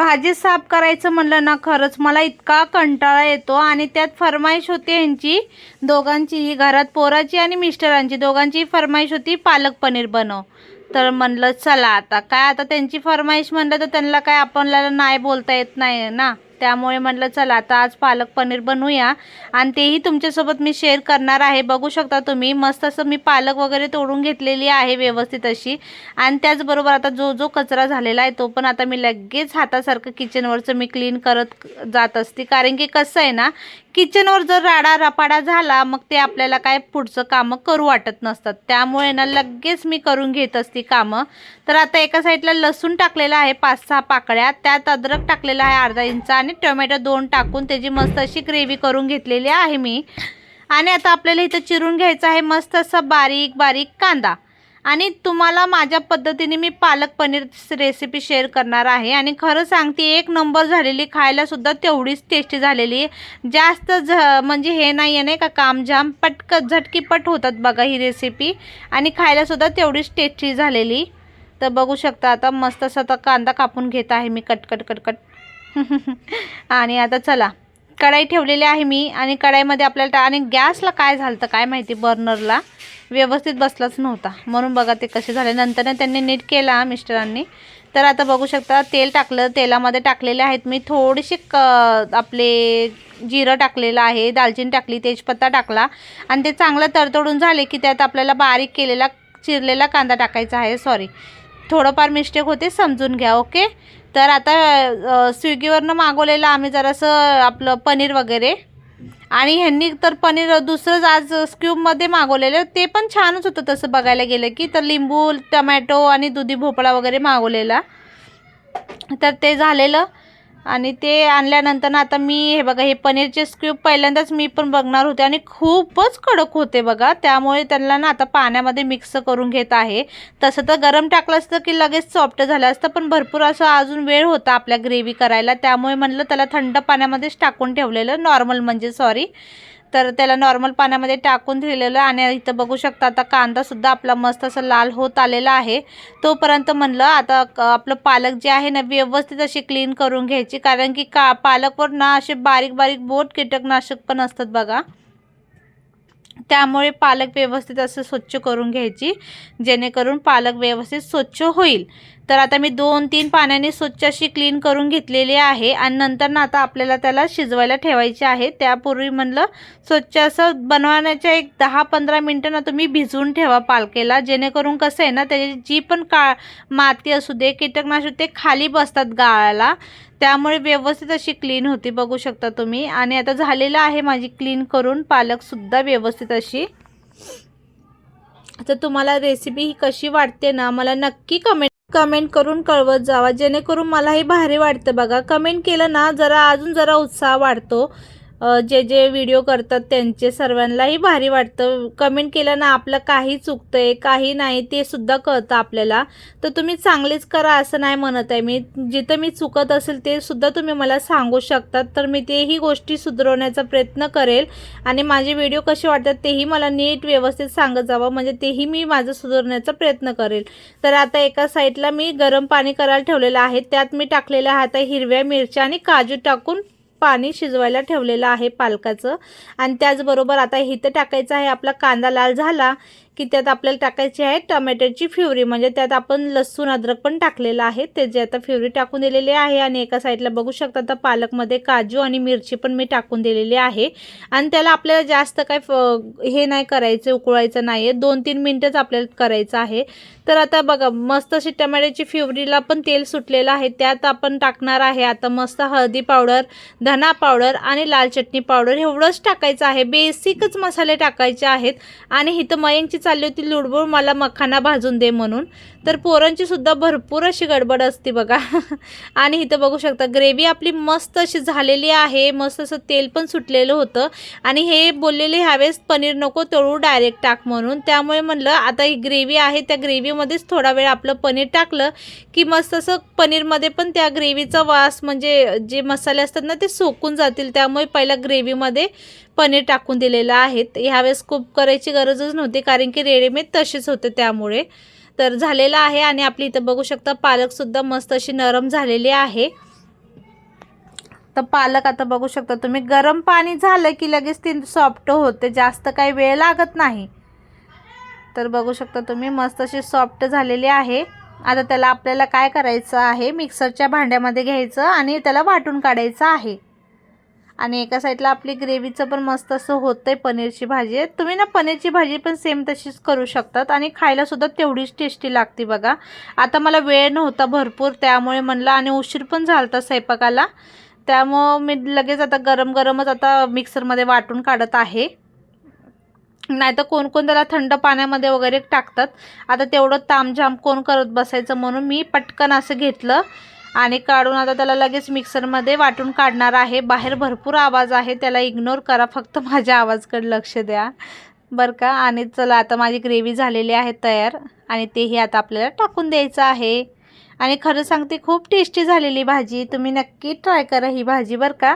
भाजी साफ करायचं म्हणलं ना, खरंच मला इतका कंटाळा येतो. आणि त्यात फरमाईश होती यांची दोघांचीही, घरात पोराची आणि मिस्टरांची दोघांचीही फरमाईश होती पालक पनीर बनव. तर म्हणलं चला आता काय, आता त्यांची फरमाईश म्हणलं तर त्यांना काय आपल्याला नाही बोलता येत नाही ना. त्यामुळे म्हटलं चला आता आज पालक पनीर बनवूया आणि तेही तुमच्यासोबत मी शेअर करणार आहे. बघू शकता तुम्ही, मस्त असं मी पालक वगैरे तोडून घेतलेली आहे व्यवस्थित अशी. आणि त्याचबरोबर आता जो जो कचरा झालेला आहे तो पण आता मी लगेच हातासारखं किचनवरचं मी क्लीन करत जात असते. कारण की कसं आहे ना, किचनवर जर राडा रपाडा झाला मग ते आपल्याला काय पुढचं कामं करू वाटत नसतात. त्यामुळे ना लगेच मी करून घेत असते कामं. तर आता एका साईडला लसूण टाकलेला आहे 5-6 पाकळ्या, त्यात अद्रक टाकलेला आहे अर्धा इंच आणि टोमॅटो 2 टाकून त्याची मस्त अशी ग्रेव्ही करून घेतलेली आहे मी. आणि आता आपल्याला इथं चिरून घ्यायचं आहे मस्त असा बारीक बारीक कांदा. आणि तुम्हाला माझ्या पद्धतीने मी पालक पनीर रेसिपी शेअर करणार आहे. आणि खरं सांगते एक नंबर झालेली, खायलासुद्धा तेवढीच टेस्टी झालेली. जास्त म्हणजे हे नाही आहे नाही का कामझाम, पटकन झटकीपट होतात बघा ही रेसिपी. आणि खायलासुद्धा तेवढीच टेस्टी झालेली. तर बघू शकता आता मस्त असा आता कांदा कापून घेत आहे मी कटकट कटकट. आणि आता चला कढाई ठेवलेली आहे मी. आणि कढाईमध्ये आपल्याला आणि गॅसला काय झालं तर काय माहिती, बर्नरला व्यवस्थित बसलाच नव्हता म्हणून बघा ते कसे झाले. नंतर त्यांनी नीट केला मिस्टरांनी. तर आता बघू शकता तेल टाकलं, तेलामध्ये टाकलेले आहेत मी थोडेसे आपले जिरं टाकलेलं आहे, दालचिनी टाकली, तेजपत्ता टाकला. आणि ते चांगलं तडतडून झाले की त्यात आपल्याला बारीक केलेला चिरलेला कांदा टाकायचा आहे. सॉरी, थोडंफार मिस्टेक होते, समजून घ्या ओके. तर आता स्विगीवरनं मागवलेलं आम्ही जरासं आपलं पनीर वगैरे. आणि ह्यांनी तर पनीर दुसरंच आज स्क्यूबमध्ये मागवलेलं, ते पण छानच होतं तसं बघायला गेलं की. तर लिंबू, टमॅटो आणि दुधी भोपळा वगैरे मागवलेला. तर ते झालेलं. आणि ते आणल्यानंतर ना आता मी हे बघा हे पनीरचे स्क्यूब पहिल्यांदाच मी पण बघणार होते आणि खूपच कडक होते बघा. त्यामुळे त्यांना ना आता पाण्यामध्ये मिक्स करून घेत आहे. तसं तर गरम टाकलं असतं की लगेच सॉफ्ट झालं असतं, पण भरपूर असं अजून वेळ होता आपल्या ग्रेव्ही करायला. त्यामुळे म्हणलं त्याला थंड पाण्यामध्येच टाकून ठेवलेलं, नॉर्मल म्हणजे सॉरी. तर त्याला नॉर्मल पाण्यामध्ये टाकून ठेवलेलं. आणि इथं बघू शकता आता कांदासुद्धा आपला मस्त असं लाल होत आलेला आहे. तोपर्यंत म्हणलं आता आपलं पालक जे आहे ना व्यवस्थित अशी क्लीन करून घ्यायची. कारण की पालकवर ना असे बारीक बारीक बोट कीटकनाशक पण असतात बघा. त्यामुळे पालक व्यवस्थित असं स्वच्छ करून घ्यायची, जेणेकरून पालक व्यवस्थित स्वच्छ होईल. तर आता मी 2-3 पाण्याने स्वच्छ अशी क्लीन करून घेतलेली आहे. आणि नंतर ना आता आपल्याला त्याला शिजवायला ठेवायचे आहे. त्यापूर्वी म्हणलं स्वच्छ असं बनवण्याच्या एक 10-15 मिनटं ना तुम्ही भिजवून ठेवा पालकेला, जेणेकरून कसं आहे ना त्याची जी पण माती असू दे, कीटकनाशक ते खाली बसतात गाळाला. त्यामुळे व्यवस्थित अशी क्लीन होती, बघू शकता तुम्ही. आणि आता झालेलं आहे माझी क्लीन करून पालकसुद्धा व्यवस्थित अशी. तर तुम्हाला रेसिपी ही कशी वाटते ना मला नक्की कमेंट करून कळवत जावा, जेणेकरून मलाही भारी वाटतं बघा. कमेंट केलं ना जरा अजून जरा उत्साह वाढतो. जे जे व्हिडिओ करतात त्यांचे सर्वांनाही भारी वाटतं. कमेंट केलं ना आपलं काही चुकतंय काही नाही ते सुद्धा कळतं आपल्याला. तर तुम्ही चांगलेच करा असं नाही म्हणत आहे मी. जिथं मी चुकत असेल ते सुद्धा तुम्ही मला सांगू शकतात. तर मी तेही गोष्टी सुधारवण्याचा प्रयत्न करेल. आणि माझे व्हिडिओ कसे वाटतात तेही मला नीट व्यवस्थित सांगत जावं, म्हणजे तेही मी माझं सुधारण्याचा प्रयत्न करेल. तर आता एका साईडला मी गरम पाणी करायला ठेवलेलं आहे. त्यात मी टाकलेलं आहे आता हिरव्या मिरच्या आणि काजू टाकून पाणी शिजवायला ठेवलेलं आहे पालकाचं. आणि त्याचबरोबर आता इथं टाकायचं आहे आपला कांदा लाल झाला की त्यात आपल्याला टाकायची आहे टोमॅटोची प्युरी, म्हणजे त्यात आपण लसूण अद्रक पण टाकलेलं आहे, ते जे आता प्युरी टाकून दिलेली आहे. आणि एका साईडला बघू शकता आता पालकमध्ये काजू आणि मिरची पण मी टाकून दिलेली आहे. आणि त्याला आपल्याला जास्त काय हे नाही करायचं, उकळायचं नाही आहे, 2-3 मिनटंच आपल्याला करायचं आहे. तर आता बघा मस्त अशी टोमॅटोची प्युरीला पण तेल सुटलेलं आहे. त्यात आपण टाकणार आहे आता मस्त हळदी पावडर, धना पावडर आणि लाल चटणी पावडर एवढंच टाकायचं आहे. बेसिकच मसाले टाकायचे आहेत. आणि इथं मयंकची चालली होती लुडबुड मला मखाना भाजून दे म्हणून. तर पोरांची सुद्धा भरपूर अशी गडबड असते बघा. आणि इथं बघू शकता ग्रेव्ही आपली मस्त अशी झालेली आहे. मस्त असं तेल पण सुटलेलं होतं. आणि हे बोललेले ह्यावेळेस पनीर नको तळू डायरेक्ट टाक म्हणून. त्यामुळे म्हणलं आता ही ग्रेव्ही आहे त्या ग्रेव्हीमध्येच थोडा वेळ आपलं पनीर टाकलं की मस्त असं पनीरमध्ये पण त्या ग्रेव्हीचा वास म्हणजे जे मसाले असतात ना ते सोकून जातील. त्यामुळे पहिला ग्रेव्हीमध्ये पनीर टाकून दिलेलं आहे. ह्यावेळेस खूप करायची गरजच नव्हती कारण की रेडीमेड तसेच होते त्यामुळे. तर झालेलं आहे. आणि आपली इथं बघू शकता पालकसुद्धा मस्त अशी नरम झालेली आहे. तर पालक आता बघू शकता तुम्ही, गरम पाणी झालं की लगेच ती सॉफ्ट होते, जास्त काही वेळ लागत नाही. तर बघू शकता तुम्ही मस्त अशी सॉफ्ट झालेली आहे. आता त्याला आपल्याला काय करायचं आहे, मिक्सरच्या भांड्यामध्ये घ्यायचं आणि त्याला वाटून काढायचं आहे. आणि एका साईडला आपली ग्रेव्हीचं पण मस्त असं होतंय पनीरची भाजी. तुम्ही ना पनीरची भाजी पण सेम तशीच करू शकतात आणि खायलासुद्धा तेवढीच टेस्टी लागते बघा. आता मला वेळ नव्हता भरपूर, त्यामुळे म्हणलं, आणि उशीर पण झाला होता स्वयंपाकाला, त्यामुळं मी लगेच आता गरम गरमच आता मिक्सरमध्ये वाटून काढत आहे. नाहीतर कोण कोण त्याला थंड पाण्यामध्ये वगैरे टाकतात. आता तेवढं तामझाम कोण करत बसायचं, म्हणून मी पटकन असं घेतलं आणि काढून आता त्याला लगेच मिक्सरमध्ये वाटून काढणार आहे. बाहेर भरपूर आवाज आहे, त्याला इग्नोर करा, फक्त माझ्या आवाजाकडे लक्ष द्या बरं का. आणि चला आता माझी ग्रेव्ही झालेली आहे तयार, आणि तेही आता आपल्याला टाकून द्यायचं आहे. आणि खरं सांगते खूप टेस्टी झालेली भाजी, तुम्ही नक्की ट्राय करा ही भाजी बरं का.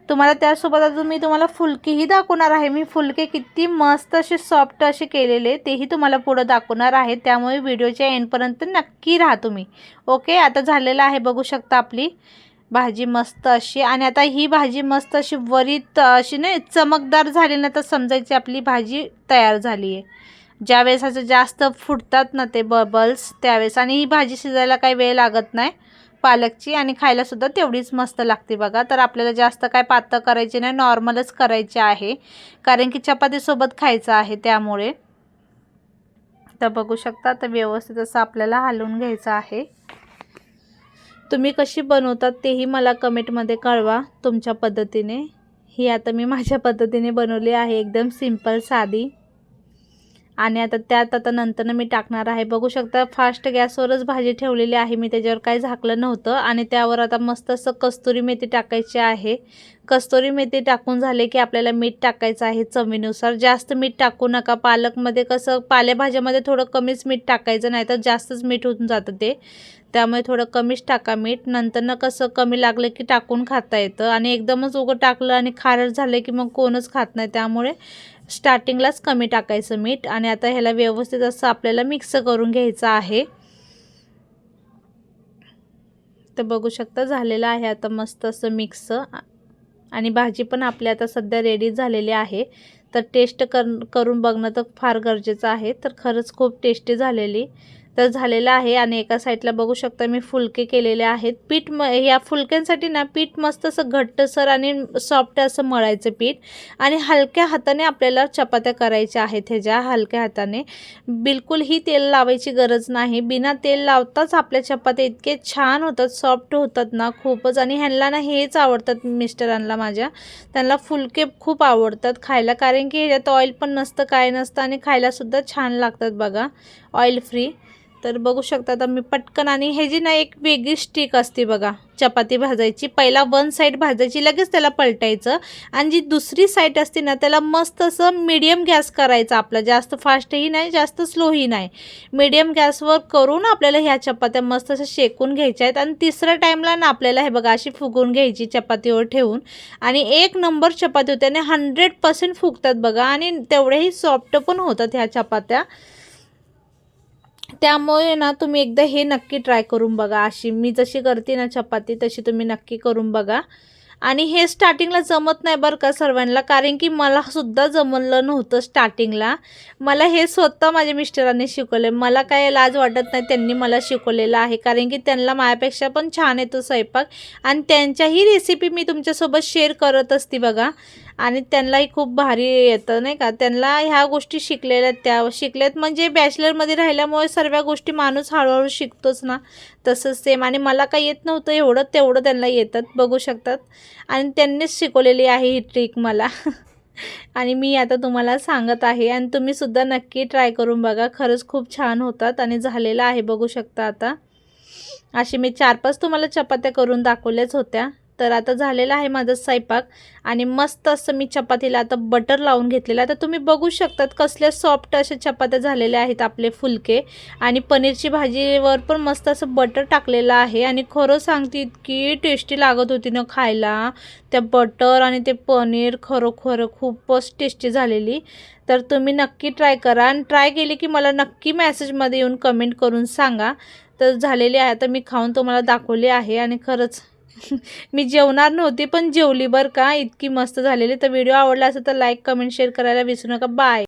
तुम्हाला त्यासोबत अजून मी तुम्हाला फुलकेही दाखवणार आहे. मी फुलके किती मस्त असे सॉफ्ट असे केलेले तेही तुम्हाला पुढं दाखवणार आहे, त्यामुळे व्हिडिओच्या एंडपर्यंत नक्की राहा तुम्ही. ओके, आता झालेलं आहे बघू शकता आपली भाजी मस्त अशी. आणि आता ही भाजी मस्त अशी वरीत अशी नाही चमकदार झाली ना, तर समजायची आपली भाजी तयार झाली आहे. ज्यावेळेस असं जास्त फुटतात ना ते बबल्स त्यावेळेस, आणि ही भाजी शिजायला काही वेळ लागत नाही पालकची, आणि खायलासुद्धा तेवढीच मस्त लागते बघा. तर आपल्याला जास्त काय पातळ करायची नाही, नॉर्मलच करायची आहे, कारण की चपातीसोबत खायचं आहे त्यामुळे. तर बघू शकता आता व्यवस्थित असं आपल्याला हलवून घ्यायचं आहे. तुम्ही कशी बनवतात तेही मला कमेंटमध्ये कळवा तुमच्या पद्धतीने. ही आता मी माझ्या पद्धतीने बनवली आहे, एकदम सिंपल साधी. आणि आता त्यात आता नंतर मी टाकणार आहे, बघू शकता फास्ट गॅसवरच भाजी ठेवलेली आहे मी, त्याच्यावर काही झाकलं नव्हतं. आणि त्यावर आता मस्त असं कस्तुरी मेथी टाकायची आहे. कस्तुरी मेथी टाकून झाले की आपल्याला मीठ टाकायचं आहे चवीनुसार. जास्त मीठ टाकू नका, पालकमध्ये कसं पालेभाज्यामध्ये थोडं कमीच मीठ टाकायचं, नाही तर जास्तच मीठ होऊन जातं ते, त्यामुळे थोडं कमीच टाका मीठ. नंतर कसं कमी लागलं की टाकून खाता येतं, आणि एकदमच उगं टाकलं आणि खारट झालं की मग कोणच खात नाही, त्यामुळे स्टार्टिंगलाच कमी टाकायचं मीठ. आणि आता ह्याला व्यवस्थित असं आपल्याला मिक्स करून घ्यायचं आहे. तर बघू शकता झालेलं आहे आता मस्त असं मिक्स. आणि भाजी पण आपली आता सध्या रेडी झालेली आहे. तर टेस्ट करून बघणं तर फार गरजेचं आहे. तर खरंच खूप टेस्टी झालेली तर झालेलं आहे. आणि एका साईडला बघू शकता मी फुलके केलेले आहेत. पीठ या फुलक्यांसाठी ना पीठ मस्त असं घट्टसर आणि सॉफ्ट असं मळायचं पीठ, आणि हलक्या हाताने आपल्याला चपात्या करायच्या आहेत. ह्याच्या हलक्या हाताने, बिलकुलही तेल लावायची गरज नाही. बिना तेल लावताच आपल्या चपात्या इतके छान होतात, सॉफ्ट होतात ना खूपच. आणि ह्यांना ना हेच आवडतात मिस्टरांना माझ्या, त्यांना फुलके खूप आवडतात खायला, कारण की ह्याच्यात ऑइल पण नसतं काय नसतं, आणि खायलासुद्धा छान लागतात बघा, ऑइल फ्री. तर बघू शकता आता मी पटकन, आणि ह्याची ना एक वेगळी स्टिक असते बघा चपाती भाजायची. पहिला वन साईड भाजायची, लगेच त्याला पलटायचं, आणि जी दुसरी साईड असते ना त्याला मस्त असं मीडियम गॅस करायचा आपला, जास्त फास्टही नाही जास्त स्लोही नाही, मीडियम गॅसवर करून आपल्याला ह्या चपात्या मस्त असं शेकून घ्यायच्या आहेत. आणि तिसऱ्या टाईमला ना आपल्याला हे बघा अशी फुगवून घ्यायची चपातीवर ठेवून, आणि एक नंबर चपाती होते, आणि 100% फुगतात बघा, आणि तेवढेही सॉफ्ट पण होतात ह्या चपात्या. त्यामुळे ना तुम्ही एकदा हे नक्की ट्राय करून बघा. अशी मी जशी करते ना चपाती तशी तुम्ही नक्की करून बघा. आणि हे स्टार्टिंगला जमत नाही बरं का सर्वांना, कारण की मला सुद्धा जमलं नव्हतं स्टार्टिंगला. मला हे स्वतः माझ्या मिस्टरांनी शिकवले, मला काय लाज वाटत नाही, त्यांनी मला शिकवलेलं आहे, कारण की त्यांना माझ्यापेक्षा पण छान येतो स्वयंपाक, आणि त्यांच्याही रेसिपी मी तुमच्यासोबत शेअर करत असते बघा. आणि त्यांनाही खूप भारी येतं नाही का, त्यांना ह्या गोष्टी शिकल्यात म्हणजे बॅचलरमध्ये राहिल्यामुळे सर्व गोष्टी माणूस हळूहळू शिकतोच ना, तसंच सेम. आणि मला काही येत नव्हतं एवढं, तेवढं त्यांना येतात बघू शकतात, आणि त्यांनीच शिकवलेली आहे ही ट्रिक मला. आणि मी आता तुम्हाला सांगत आहे, आणि तुम्हीसुद्धा नक्की ट्राय करून बघा, खरंच खूप छान होतात. आणि झालेलं आहे बघू शकता आता, अशी मी 4-5 तुम्हाला चपात्या करून दाखवल्याच होत्या. तर आता झालेला आहे माझा स्वयंपाक, आणि मस्त असं मी चपातीला आता बटर लावून घेतलेलं. आता तुम्ही बघू शकतात कसल्या सॉफ्ट अशा चपात्या झालेल्या आहेत आपले फुलके, आणि पनीरची भाजीवर पण मस्त असं बटर टाकलेलं आहे. आणि खरं सांगते इतकी टेस्टी लागत होती ना खायला, त्या बटर आणि ते पनीर खरोखर खूपच टेस्टी झालेली. तर तुम्ही नक्की ट्राय करा, आणि ट्राय केली की मला नक्की मेसेजमध्ये येऊन कमेंट करून सांगा. तर झालेली आहे आता मी खाऊन तुम्हाला दाखवली आहे, आणि खरंच मी जेवणार नव्हती पण जेवली बरं का, इतकी मस्त झालेली. तर व्हिडिओ आवडला असेल तर लाईक कमेंट शेअर करायला विसरू नका. बाय.